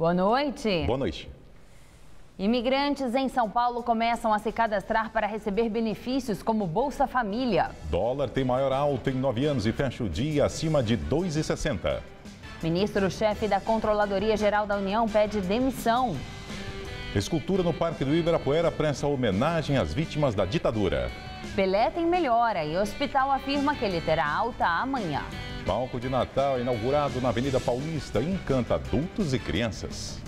Boa noite. Boa noite. Imigrantes em São Paulo começam a se cadastrar para receber benefícios como Bolsa Família. Dólar tem maior alta em 9 anos e fecha o dia acima de 2,60. Ministro-chefe da Controladoria Geral da União pede demissão. Escultura no Parque do Ibirapuera presta homenagem às vítimas da ditadura. Pelé tem melhora e hospital afirma que ele terá alta amanhã. Palco de Natal inaugurado na Avenida Paulista encanta adultos e crianças.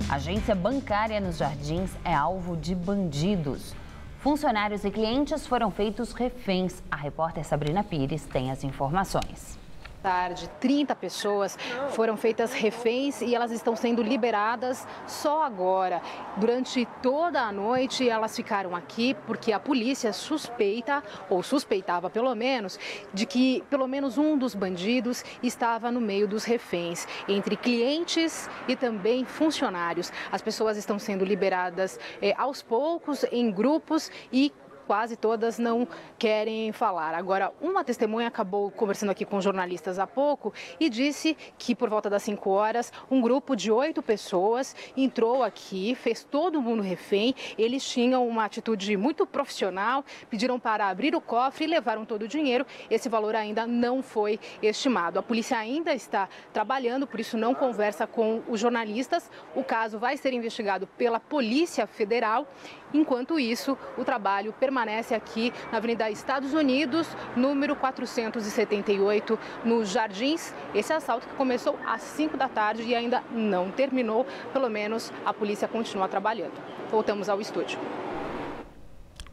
Agência bancária nos Jardins é alvo de bandidos. Funcionários e clientes foram feitos reféns. A repórter Sabrina Pires tem as informações. Tarde, 30 pessoas foram feitas reféns e elas estão sendo liberadas só agora. Durante toda a noite elas ficaram aqui porque a polícia suspeita, ou suspeitava pelo menos, de que pelo menos um dos bandidos estava no meio dos reféns, entre clientes e também funcionários. As pessoas estão sendo liberadas aos poucos, em grupos, e quase todas não querem falar. Agora, uma testemunha acabou conversando aqui com jornalistas há pouco e disse que por volta das 5 horas, um grupo de 8 pessoas entrou aqui, fez todo mundo refém. Eles tinham uma atitude muito profissional, pediram para abrir o cofre e levaram todo o dinheiro. Esse valor ainda não foi estimado. A polícia ainda está trabalhando, por isso não conversa com os jornalistas. O caso vai ser investigado pela Polícia Federal. Enquanto isso, o trabalho permanece aqui na Avenida Estados Unidos, número 478, nos Jardins. Esse assalto que começou às 5 da tarde e ainda não terminou. Pelo menos a polícia continua trabalhando. Voltamos ao estúdio.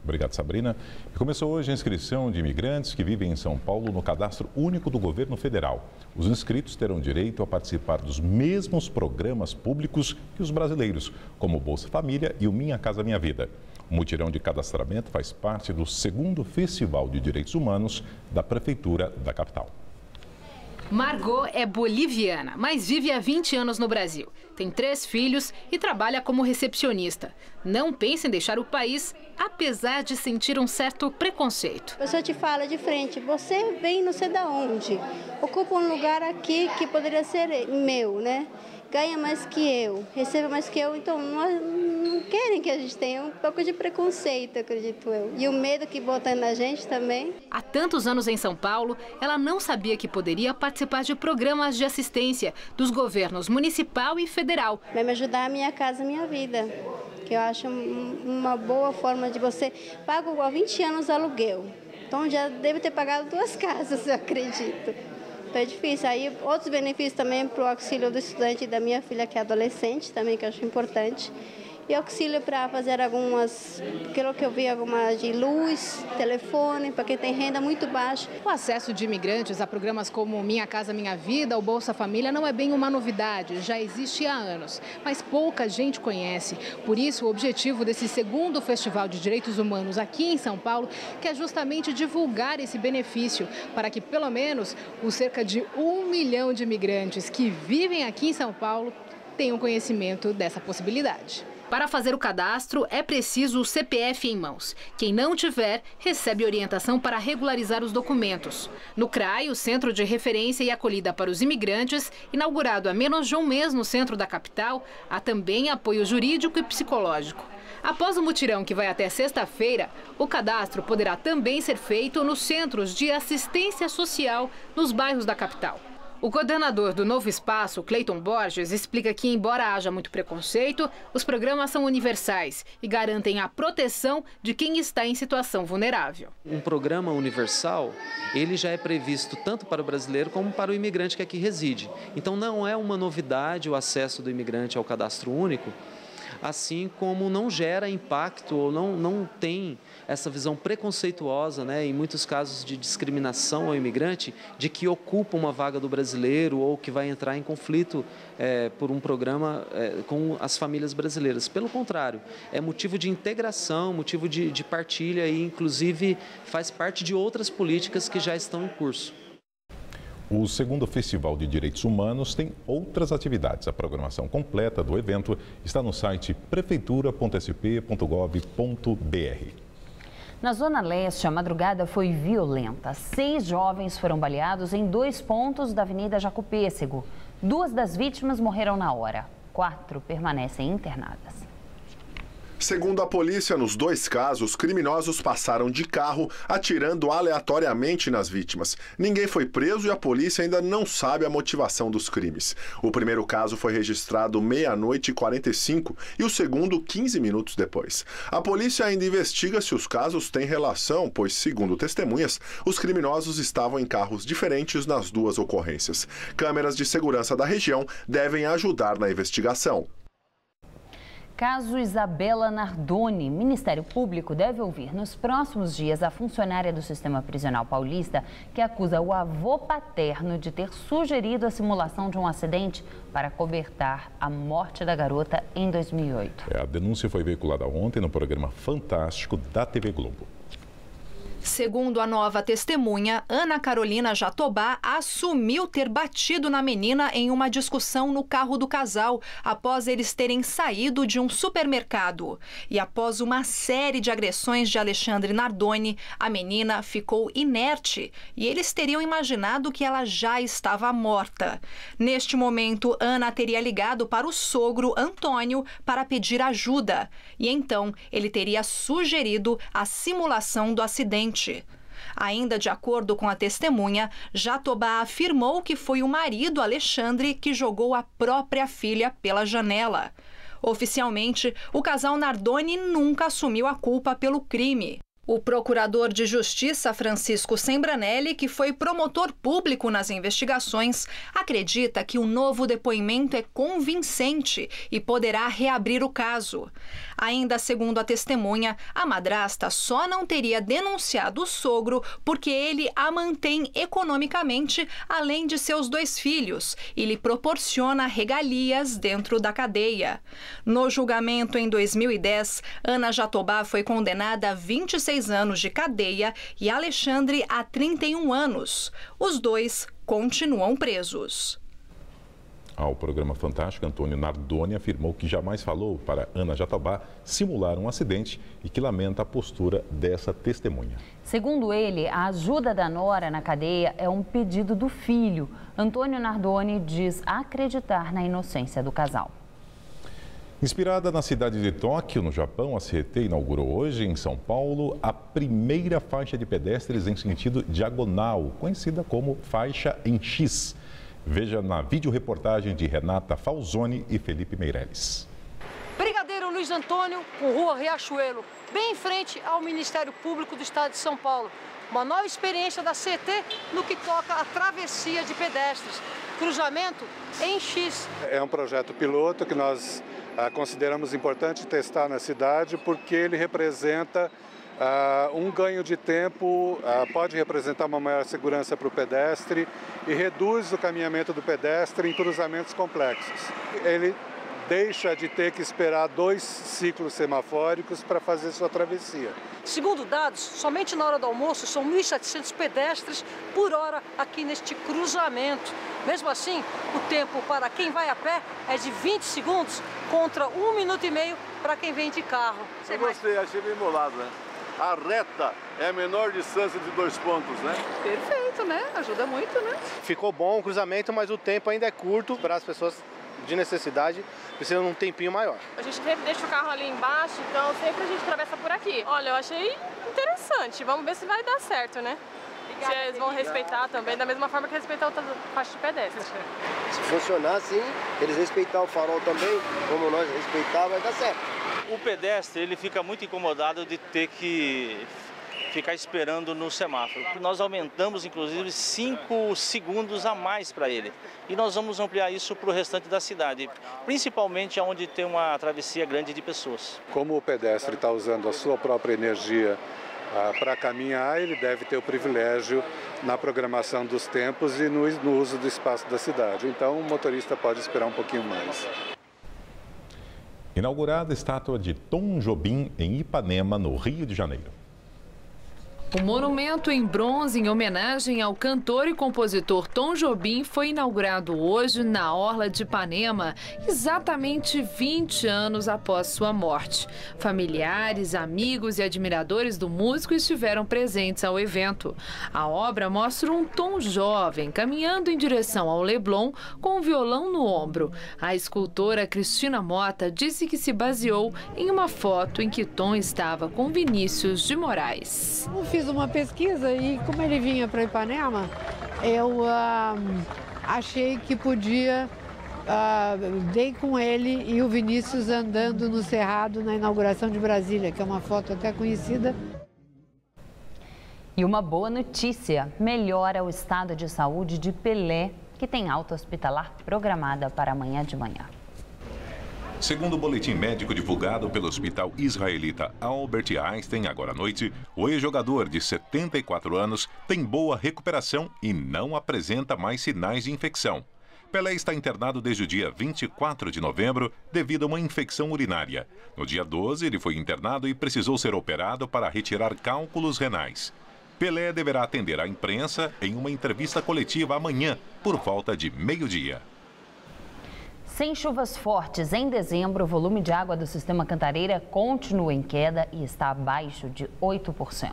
Obrigado, Sabrina. Começou hoje a inscrição de imigrantes que vivem em São Paulo no Cadastro Único do Governo Federal. Os inscritos terão direito a participar dos mesmos programas públicos que os brasileiros, como o Bolsa Família e o Minha Casa Minha Vida. O mutirão de cadastramento faz parte do 2º Festival de Direitos Humanos da Prefeitura da capital. Margot é boliviana, mas vive há 20 anos no Brasil. Tem 3 filhos e trabalha como recepcionista. Não pensa em deixar o país, apesar de sentir um certo preconceito. A pessoa te fala de frente, você vem não sei de onde, ocupa um lugar aqui que poderia ser meu, né? Ganha mais que eu, recebe mais que eu, então não querem que a gente tenha um pouco de preconceito, acredito eu. E o medo que botam na gente também. Há tantos anos em São Paulo, ela não sabia que poderia participar de programas de assistência dos governos municipal e federal. Vai me ajudar a Minha Casa Minha Vida, que eu acho uma boa forma de você... Pago há 20 anos aluguel, então já deve ter pagado 2 casas, eu acredito. Então é difícil. Aí outros benefícios também para o auxílio do estudante e da minha filha, que é adolescente também, que eu acho importante. E auxílio para fazer algumas, pelo que eu vi, algumas de luz, telefone, para quem tem renda muito baixa. O acesso de imigrantes a programas como Minha Casa Minha Vida ou Bolsa Família não é bem uma novidade, já existe há anos, mas pouca gente conhece. Por isso, o objetivo desse 2º Festival de Direitos Humanos aqui em São Paulo é justamente divulgar esse benefício, para que pelo menos os cerca de 1 milhão de imigrantes que vivem aqui em São Paulo tenham conhecimento dessa possibilidade. Para fazer o cadastro, é preciso o CPF em mãos. Quem não tiver, recebe orientação para regularizar os documentos. No CRAI, o Centro de Referência e Acolhida para os Imigrantes, inaugurado há menos de um mês no centro da capital, há também apoio jurídico e psicológico. Após o mutirão, que vai até sexta-feira, o cadastro poderá também ser feito nos centros de assistência social nos bairros da capital. O coordenador do Novo Espaço, Cleiton Borges, explica que, embora haja muito preconceito, os programas são universais e garantem a proteção de quem está em situação vulnerável. Um programa universal, ele já é previsto tanto para o brasileiro como para o imigrante que aqui reside. Então não é uma novidade o acesso do imigrante ao cadastro único, assim como não gera impacto ou não tem essa visão preconceituosa, né, em muitos casos de discriminação ao imigrante, de que ocupa uma vaga do brasileiro ou que vai entrar em conflito por um programa com as famílias brasileiras. Pelo contrário, é motivo de integração, motivo de partilha e, inclusive, faz parte de outras políticas que já estão em curso. O segundo Festival de Direitos Humanos tem outras atividades. A programação completa do evento está no site prefeitura.sp.gov.br. Na Zona Leste, a madrugada foi violenta. 6 jovens foram baleados em 2 pontos da Avenida Jacopêssego. 2 das vítimas morreram na hora. 4 permanecem internadas. Segundo a polícia, nos 2 casos, criminosos passaram de carro atirando aleatoriamente nas vítimas. Ninguém foi preso e a polícia ainda não sabe a motivação dos crimes. O primeiro caso foi registrado 00:45 e o segundo 15 minutos depois. A polícia ainda investiga se os casos têm relação, pois, segundo testemunhas, os criminosos estavam em carros diferentes nas 2 ocorrências. Câmeras de segurança da região devem ajudar na investigação. Caso Isabela Nardoni, Ministério Público deve ouvir nos próximos dias a funcionária do Sistema Prisional Paulista que acusa o avô paterno de ter sugerido a simulação de um acidente para cobertar a morte da garota em 2008. A denúncia foi veiculada ontem no programa Fantástico da TV Globo. Segundo a nova testemunha, Ana Carolina Jatobá assumiu ter batido na menina em uma discussão no carro do casal após eles terem saído de um supermercado. E após uma série de agressões de Alexandre Nardoni, a menina ficou inerte e eles teriam imaginado que ela já estava morta. Neste momento, Ana teria ligado para o sogro Antônio para pedir ajuda. E então, ele teria sugerido a simulação do acidente. Ainda de acordo com a testemunha, Jatobá afirmou que foi o marido Alexandre que jogou a própria filha pela janela. Oficialmente, o casal Nardoni nunca assumiu a culpa pelo crime. O procurador de Justiça, Francisco Sembranelli, que foi promotor público nas investigações, acredita que o novo depoimento é convincente e poderá reabrir o caso. Ainda segundo a testemunha, a madrasta só não teria denunciado o sogro porque ele a mantém economicamente, além de seus 2 filhos, e lhe proporciona regalias dentro da cadeia. No julgamento em 2010, Ana Jatobá foi condenada a 26 anos de cadeia e Alexandre a 31 anos. Os 2 continuam presos. Ao programa Fantástico, Antônio Nardoni afirmou que jamais falou para Ana Jatobá simular um acidente e que lamenta a postura dessa testemunha. Segundo ele, a ajuda da nora na cadeia é um pedido do filho. Antônio Nardoni diz acreditar na inocência do casal. Inspirada na cidade de Tóquio, no Japão, a CET inaugurou hoje, em São Paulo, a primeira faixa de pedestres em sentido diagonal, conhecida como faixa em X. Veja na videoreportagem de Renata Falzoni e Felipe Meirelles. Brigadeiro Luiz Antônio, com Rua Riachuelo, bem em frente ao Ministério Público do Estado de São Paulo. Uma nova experiência da CET no que toca a travessia de pedestres. Cruzamento em X. É um projeto piloto que nós consideramos importante testar na cidade porque ele representa um ganho de tempo, pode representar uma maior segurança para o pedestre e reduz o caminhamento do pedestre em cruzamentos complexos. Ele deixa de ter que esperar 2 ciclos semafóricos para fazer sua travessia. Segundo dados, somente na hora do almoço são 1.700 pedestres por hora aqui neste cruzamento. Mesmo assim, o tempo para quem vai a pé é de 20 segundos contra 1 minuto e meio para quem vem de carro. Eu gostei, achei bem bolado, né? A reta é a menor distância de 2 pontos, né? Perfeito, né? Ajuda muito, né? Ficou bom o cruzamento, mas o tempo ainda é curto para as pessoas de necessidade, precisam de um tempinho maior. A gente sempre deixa o carro ali embaixo, então sempre a gente atravessa por aqui. Olha, eu achei interessante. Vamos ver se vai dar certo, né? Se eles vão respeitar também, da mesma forma que respeitar outra faixa de pedestre. Se funcionar assim, eles respeitar o farol também, como nós respeitar, vai dar certo. O pedestre, ele fica muito incomodado de ter que ficar esperando no semáforo. Nós aumentamos, inclusive, 5 segundos a mais para ele. E nós vamos ampliar isso para o restante da cidade, principalmente onde tem uma travessia grande de pessoas. Como o pedestre está usando a sua própria energia para caminhar, ele deve ter o privilégio na programação dos tempos e no uso do espaço da cidade. Então, o motorista pode esperar um pouquinho mais. Inaugurada a estátua de Tom Jobim em Ipanema, no Rio de Janeiro. O monumento em bronze em homenagem ao cantor e compositor Tom Jobim foi inaugurado hoje na Orla de Ipanema, exatamente 20 anos após sua morte. Familiares, amigos e admiradores do músico estiveram presentes ao evento. A obra mostra um Tom jovem caminhando em direção ao Leblon com um violão no ombro. A escultora Cristina Mota disse que se baseou em uma foto em que Tom estava com Vinícius de Moraes. Eu fiz uma pesquisa e, como ele vinha para Ipanema, eu achei que podia, dei com ele e o Vinícius andando no Cerrado na inauguração de Brasília, que é uma foto até conhecida. E uma boa notícia, melhora o estado de saúde de Pelé, que tem alta hospitalar programada para amanhã de manhã. Segundo o boletim médico divulgado pelo hospital israelita Albert Einstein agora à noite, o ex-jogador de 74 anos tem boa recuperação e não apresenta mais sinais de infecção. Pelé está internado desde o dia 24 de novembro devido a uma infecção urinária. No dia 12, ele foi internado e precisou ser operado para retirar cálculos renais. Pelé deverá atender à imprensa em uma entrevista coletiva amanhã, por volta de meio-dia. Sem chuvas fortes em dezembro, o volume de água do sistema Cantareira continua em queda e está abaixo de 8%.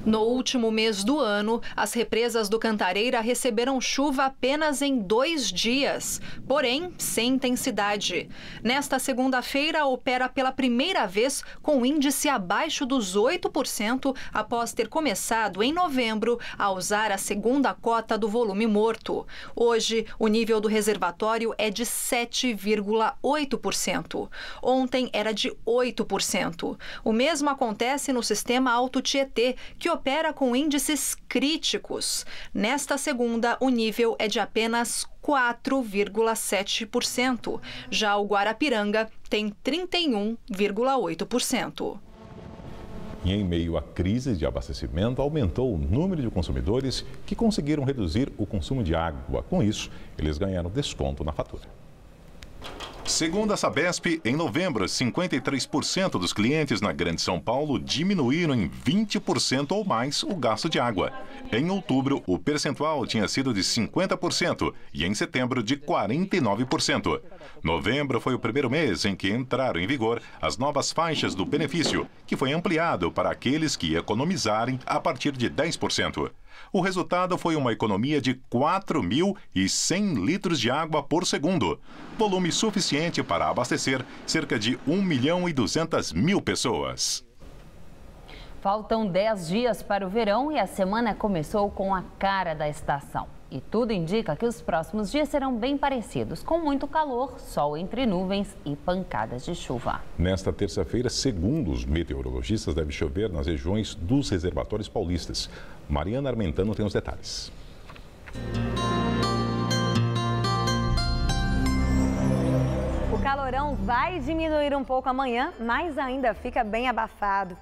No último mês do ano, as represas do Cantareira receberam chuva apenas em 2 dias, porém sem intensidade. Nesta segunda-feira, opera pela primeira vez com índice abaixo dos 8% após ter começado em novembro a usar a segunda cota do volume morto. Hoje, o nível do reservatório é de 7,8%. Ontem era de 8%. O mesmo acontece no sistema Alto Tietê, que opera com índices críticos. Nesta segunda, o nível é de apenas 4,7%. Já o Guarapiranga tem 31,8%. E em meio à crise de abastecimento, aumentou o número de consumidores que conseguiram reduzir o consumo de água. Com isso, eles ganharam desconto na fatura. Segundo a Sabesp, em novembro, 53% dos clientes na Grande São Paulo diminuíram em 20% ou mais o gasto de água. Em outubro, o percentual tinha sido de 50% e em setembro de 49%. Novembro foi o primeiro mês em que entraram em vigor as novas faixas do benefício, que foi ampliado para aqueles que economizarem a partir de 10%. O resultado foi uma economia de 4.100 litros de água por segundo, volume suficiente para abastecer cerca de 1.200.000 pessoas. Faltam 10 dias para o verão e a semana começou com a cara da estação. E tudo indica que os próximos dias serão bem parecidos, com muito calor, sol entre nuvens e pancadas de chuva. Nesta terça-feira, segundo os meteorologistas, deve chover nas regiões dos reservatórios paulistas. Mariana Armentano tem os detalhes. O calorão vai diminuir um pouco amanhã, mas ainda fica bem abafado.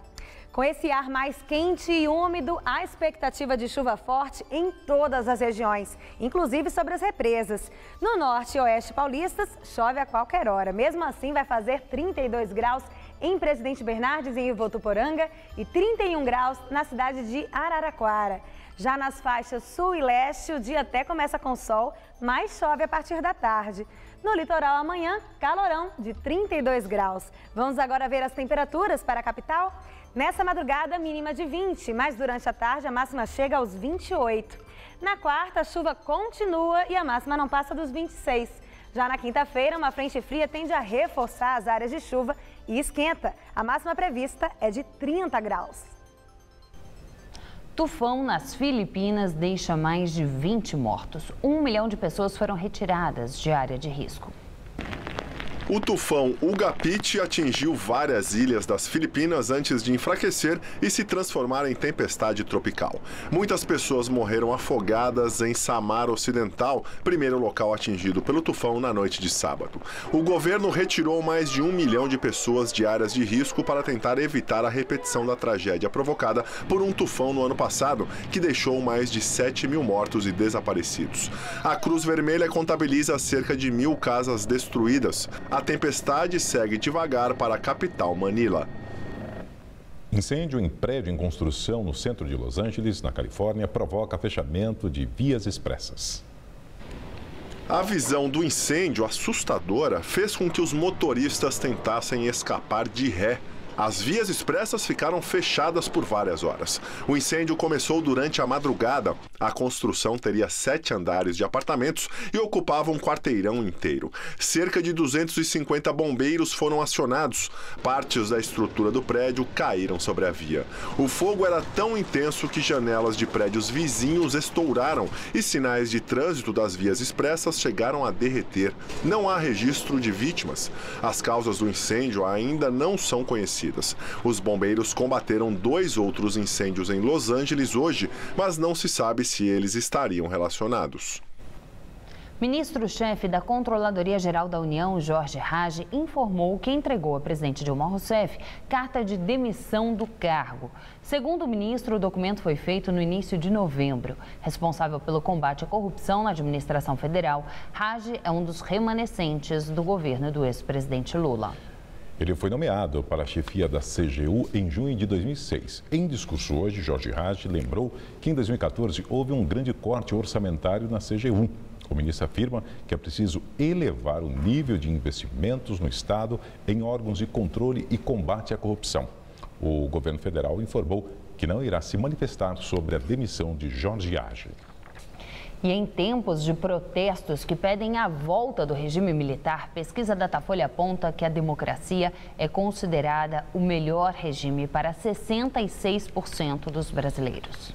Com esse ar mais quente e úmido, há expectativa de chuva forte em todas as regiões, inclusive sobre as represas. No norte e oeste paulistas, chove a qualquer hora. Mesmo assim, vai fazer 32 graus em Presidente Bernardes e em Votuporanga e 31 graus na cidade de Araraquara. Já nas faixas sul e leste, o dia até começa com sol, mas chove a partir da tarde. No litoral amanhã, calorão de 32 graus. Vamos agora ver as temperaturas para a capital? Nessa madrugada, mínima de 20, mas durante a tarde a máxima chega aos 28. Na quarta, a chuva continua e a máxima não passa dos 26. Já na quinta-feira, uma frente fria tende a reforçar as áreas de chuva e esquenta. A máxima prevista é de 30 graus. Tufão nas Filipinas deixa mais de 20 mortos. 1 milhão de pessoas foram retiradas de área de risco. O tufão Ugapit atingiu várias ilhas das Filipinas antes de enfraquecer e se transformar em tempestade tropical. Muitas pessoas morreram afogadas em Samar Ocidental, primeiro local atingido pelo tufão na noite de sábado. O governo retirou mais de 1 milhão de pessoas de áreas de risco para tentar evitar a repetição da tragédia provocada por um tufão no ano passado, que deixou mais de 7 mil mortos e desaparecidos. A Cruz Vermelha contabiliza cerca de 1.000 casas destruídas. A tempestade segue devagar para a capital, Manila. Incêndio em prédio em construção no centro de Los Angeles, na Califórnia, provoca fechamento de vias expressas. A visão do incêndio assustadora fez com que os motoristas tentassem escapar de ré. As vias expressas ficaram fechadas por várias horas. O incêndio começou durante a madrugada. A construção teria 7 andares de apartamentos e ocupava um quarteirão inteiro. Cerca de 250 bombeiros foram acionados. Partes da estrutura do prédio caíram sobre a via. O fogo era tão intenso que janelas de prédios vizinhos estouraram e sinais de trânsito das vias expressas chegaram a derreter. Não há registro de vítimas. As causas do incêndio ainda não são conhecidas. Os bombeiros combateram 2 outros incêndios em Los Angeles hoje, mas não se sabe se eles estariam relacionados. Ministro-chefe da Controladoria Geral da União, Jorge Hage, informou que entregou à presidente Dilma Rousseff carta de demissão do cargo. Segundo o ministro, o documento foi feito no início de novembro. Responsável pelo combate à corrupção na administração federal, Hage é um dos remanescentes do governo do ex-presidente Lula. Ele foi nomeado para a chefia da CGU em junho de 2006. Em discurso hoje, Jorge Hage lembrou que em 2014 houve um grande corte orçamentário na CGU. O ministro afirma que é preciso elevar o nível de investimentos no Estado em órgãos de controle e combate à corrupção. O governo federal informou que não irá se manifestar sobre a demissão de Jorge Hage. E em tempos de protestos que pedem a volta do regime militar, pesquisa Datafolha aponta que a democracia é considerada o melhor regime para 66% dos brasileiros.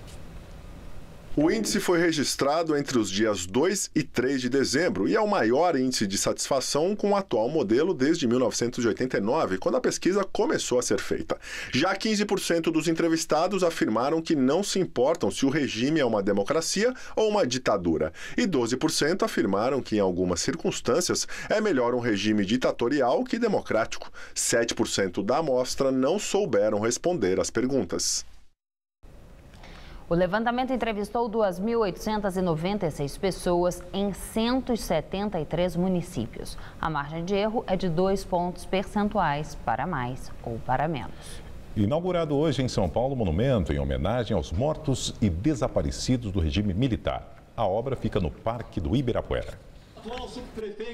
O índice foi registrado entre os dias 2 e 3 de dezembro e é o maior índice de satisfação com o atual modelo desde 1989, quando a pesquisa começou a ser feita. Já 15% dos entrevistados afirmaram que não se importam se o regime é uma democracia ou uma ditadura. E 12% afirmaram que, em algumas circunstâncias, é melhor um regime ditatorial que democrático. 7% da amostra não souberam responder às perguntas. O levantamento entrevistou 2.896 pessoas em 173 municípios. A margem de erro é de 2 pontos percentuais para mais ou para menos. Inaugurado hoje em São Paulo, monumento em homenagem aos mortos e desaparecidos do regime militar. A obra fica no Parque do Ibirapuera.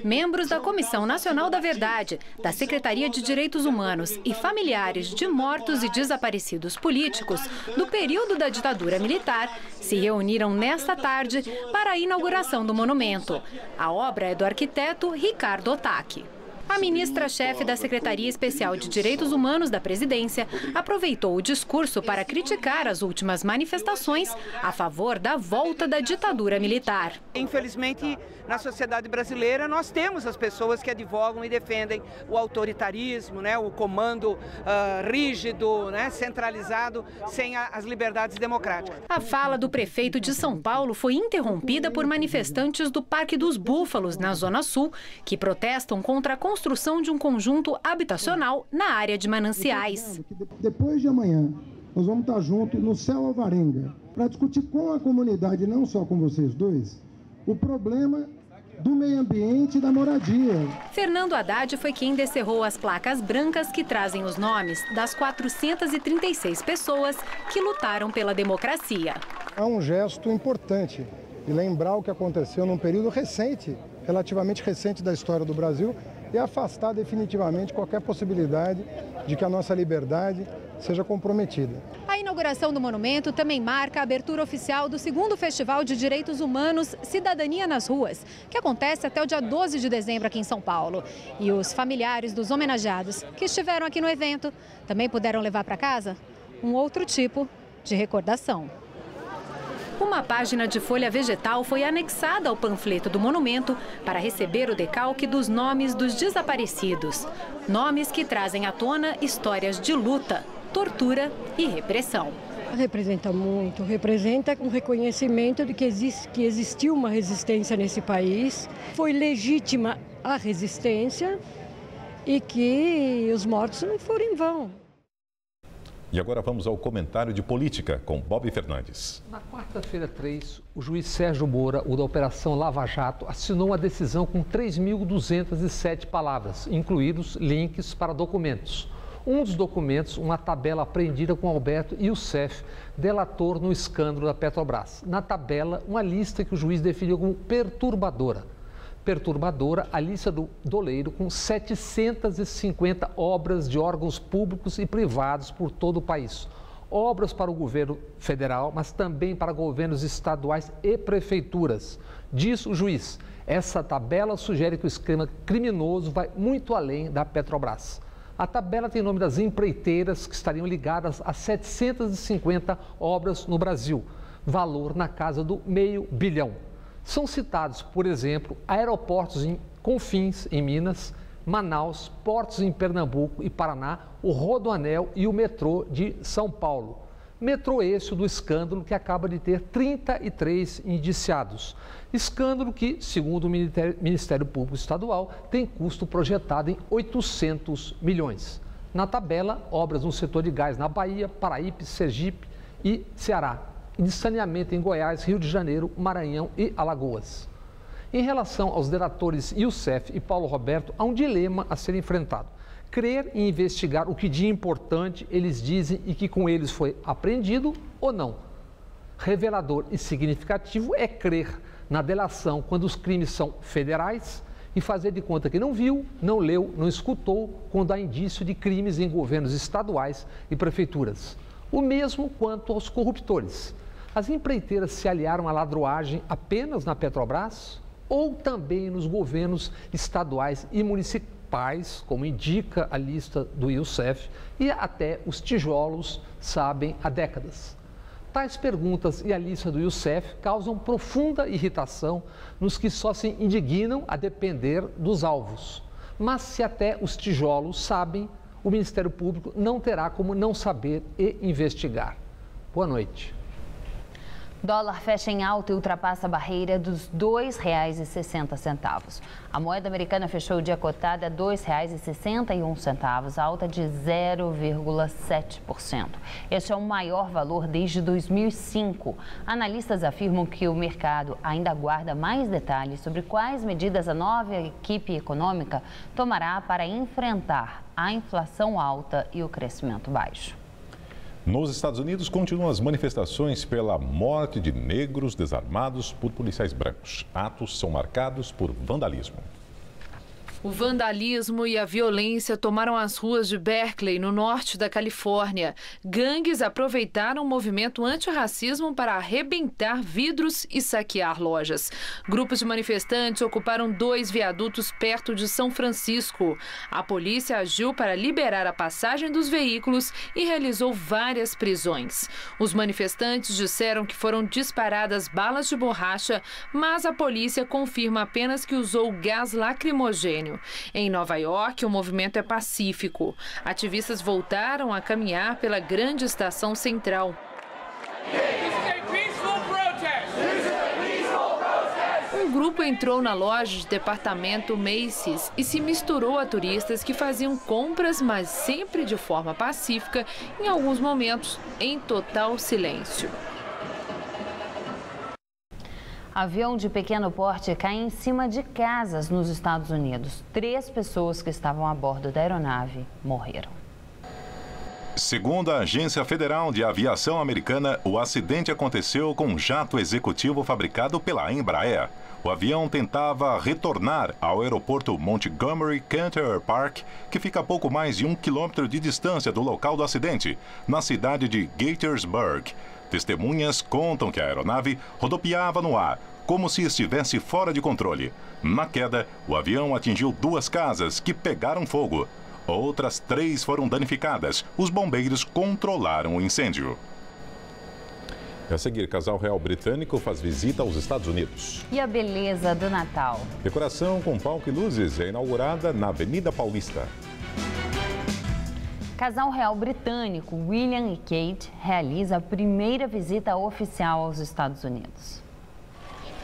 Membros da Comissão Nacional da Verdade, da Secretaria de Direitos Humanos e familiares de mortos e desaparecidos políticos do período da ditadura militar se reuniram nesta tarde para a inauguração do monumento. A obra é do arquiteto Ricardo Otaki. A ministra-chefe da Secretaria Especial de Direitos Humanos da Presidência aproveitou o discurso para criticar as últimas manifestações a favor da volta da ditadura militar. Infelizmente, na sociedade brasileira, nós temos as pessoas que advogam e defendem o autoritarismo, o comando rígido, centralizado, sem as liberdades democráticas. A fala do prefeito de São Paulo foi interrompida por manifestantes do Parque dos Búfalos, na Zona Sul, que protestam contra a construção de um conjunto habitacional na área de Mananciais. Depois de amanhã, nós vamos estar juntos no Céu Alvarenga para discutir com a comunidade, não só com vocês dois, o problema do meio ambiente e da moradia. Fernando Haddad foi quem descerrou as placas brancas que trazem os nomes das 436 pessoas que lutaram pela democracia. Há um gesto importante de lembrar o que aconteceu num período recente, relativamente recente da história do Brasil, e afastar definitivamente qualquer possibilidade de que a nossa liberdade seja comprometida. A inauguração do monumento também marca a abertura oficial do 2º Festival de Direitos Humanos Cidadania nas Ruas, que acontece até o dia 12 de dezembro aqui em São Paulo. E os familiares dos homenageados que estiveram aqui no evento também puderam levar para casa um outro tipo de recordação. Uma página de folha vegetal foi anexada ao panfleto do monumento para receber o decalque dos nomes dos desaparecidos. Nomes que trazem à tona histórias de luta, tortura e repressão. Representa muito, representa um reconhecimento de que existiu uma resistência nesse país, foi legítima a resistência e que os mortos não foram em vão. E agora vamos ao comentário de política com Bob Fernandes. Na quarta-feira 3, o juiz Sérgio Moura, o da Operação Lava Jato, assinou uma decisão com 3.207 palavras, incluídos links para documentos. Um dos documentos, uma tabela apreendida com Alberto Youssef, delator no escândalo da Petrobras. Na tabela, uma lista que o juiz definiu como perturbadora. Perturbadora, a lista do doleiro com 750 obras de órgãos públicos e privados por todo o país. Obras para o governo federal, mas também para governos estaduais e prefeituras. Diz o juiz, essa tabela sugere que o esquema criminoso vai muito além da Petrobras. A tabela tem o nome das empreiteiras que estariam ligadas a 750 obras no Brasil, valor na casa do $500 milhão. São citados, por exemplo, aeroportos em Confins, em Minas, Manaus, portos em Pernambuco e Paraná, o Rodoanel e o metrô de São Paulo. Metrô esse do escândalo que acaba de ter 33 indiciados. Escândalo que, segundo o Ministério Público Estadual, tem custo projetado em 800 milhões. Na tabela, obras no setor de gás na Bahia, Paraíba, Sergipe e Ceará. E de saneamento em Goiás, Rio de Janeiro, Maranhão e Alagoas. Em relação aos delatores Youssef e Paulo Roberto, há um dilema a ser enfrentado. Crer e investigar o que de importante eles dizem e que com eles foi apreendido ou não. Revelador e significativo é crer na delação quando os crimes são federais e fazer de conta que não viu, não leu, não escutou quando há indício de crimes em governos estaduais e prefeituras. O mesmo quanto aos corruptores. As empreiteiras se aliaram à ladroagem apenas na Petrobras ou também nos governos estaduais e municipais, como indica a lista do Youssef, e até os tijolos sabem há décadas. Tais perguntas e a lista do Youssef causam profunda irritação nos que só se indignam a depender dos alvos. Mas se até os tijolos sabem, o Ministério Público não terá como não saber e investigar. Boa noite. Dólar fecha em alta e ultrapassa a barreira dos R$ 2,60. A moeda americana fechou o dia cotada a R$ 2,61, alta de 0,7%. Este é o maior valor desde 2005. Analistas afirmam que o mercado ainda aguarda mais detalhes sobre quais medidas a nova equipe econômica tomará para enfrentar a inflação alta e o crescimento baixo. Nos Estados Unidos, continuam as manifestações pela morte de negros desarmados por policiais brancos. Atos são marcados por vandalismo. O vandalismo e a violência tomaram as ruas de Berkeley, no norte da Califórnia. Gangues aproveitaram o movimento antirracismo para arrebentar vidros e saquear lojas. Grupos de manifestantes ocuparam 2 viadutos perto de São Francisco. A polícia agiu para liberar a passagem dos veículos e realizou várias prisões. Os manifestantes disseram que foram disparadas balas de borracha, mas a polícia confirma apenas que usou gás lacrimogênio. Em Nova York, o movimento é pacífico. Ativistas voltaram a caminhar pela grande estação central. Um grupo entrou na loja de departamento Macy's e se misturou a turistas que faziam compras, mas sempre de forma pacífica, em alguns momentos em total silêncio. Avião de pequeno porte cai em cima de casas nos Estados Unidos. 3 pessoas que estavam a bordo da aeronave morreram. Segundo a Agência Federal de Aviação Americana, o acidente aconteceu com um jato executivo fabricado pela Embraer. O avião tentava retornar ao aeroporto Montgomery Canter Park, que fica a pouco mais de 1 quilômetro de distância do local do acidente, na cidade de Gaithersburg. Testemunhas contam que a aeronave rodopiava no ar, como se estivesse fora de controle. Na queda, o avião atingiu 2 casas que pegaram fogo. Outras 3 foram danificadas. Os bombeiros controlaram o incêndio. A seguir, casal real britânico faz visita aos Estados Unidos. E a beleza do Natal? Decoração com palco e luzes é inaugurada na Avenida Paulista. Casal real britânico William e Kate realiza a primeira visita oficial aos Estados Unidos.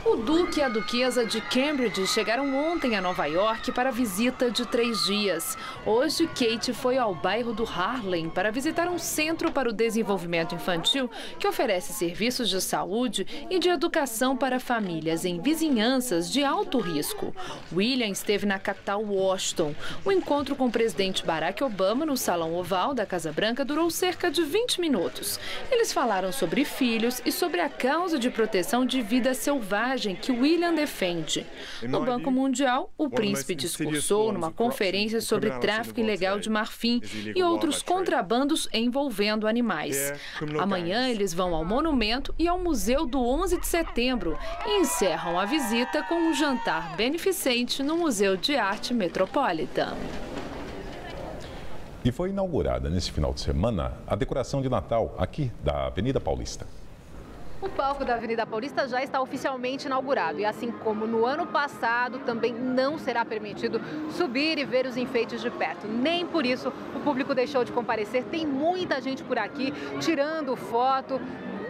O duque e a duquesa de Cambridge chegaram ontem a Nova York para a visita de 3 dias. Hoje, Kate foi ao bairro do Harlem para visitar um centro para o desenvolvimento infantil que oferece serviços de saúde e de educação para famílias em vizinhanças de alto risco. William esteve na capital Washington. O encontro com o presidente Barack Obama no Salão Oval da Casa Branca durou cerca de 20 minutos. Eles falaram sobre filhos e sobre a causa de proteção de vida selvagem que William defende. No Banco Mundial, o príncipe discursou numa conferência sobre tráfico ilegal de marfim e outros contrabandos envolvendo animais. Amanhã eles vão ao Monumento e ao Museu do 11 de Setembro e encerram a visita com um jantar beneficente no Museu de Arte Metropolitan. E foi inaugurada nesse final de semana a decoração de Natal aqui da Avenida Paulista. O palco da Avenida Paulista já está oficialmente inaugurado e, assim como no ano passado, também não será permitido subir e ver os enfeites de perto. Nem por isso o público deixou de comparecer. Tem muita gente por aqui tirando foto,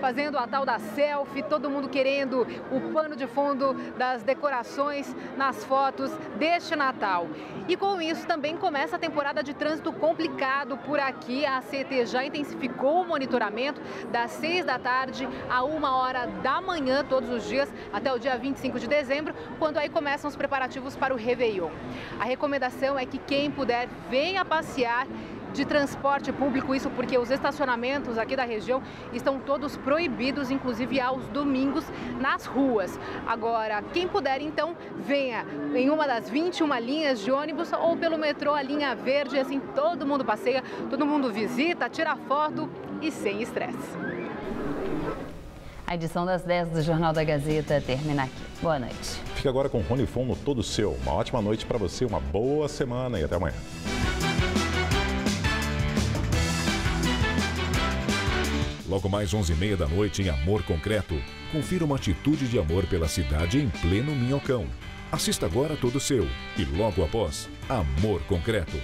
fazendo a tal da selfie, todo mundo querendo o pano de fundo das decorações nas fotos deste Natal. E com isso também começa a temporada de trânsito complicado por aqui. A CT já intensificou o monitoramento das 6 da tarde a 1h da manhã, todos os dias, até o dia 25 de dezembro, quando aí começam os preparativos para o Réveillon. A recomendação é que quem puder venha passear de transporte público, isso porque os estacionamentos aqui da região estão todos proibidos, inclusive aos domingos nas ruas. Agora, quem puder então, venha em uma das 21 linhas de ônibus ou pelo metrô, a linha verde, assim todo mundo passeia, todo mundo visita, tira foto e sem estresse. A edição das 10 do Jornal da Gazeta termina aqui. Boa noite. Fica agora com o Rony Fon no Todo Seu. Uma ótima noite para você, uma boa semana e até amanhã. Logo mais 11h30 da noite em Amor Concreto. Confira uma atitude de amor pela cidade em pleno Minhocão. Assista agora Todo Seu e logo após, Amor Concreto.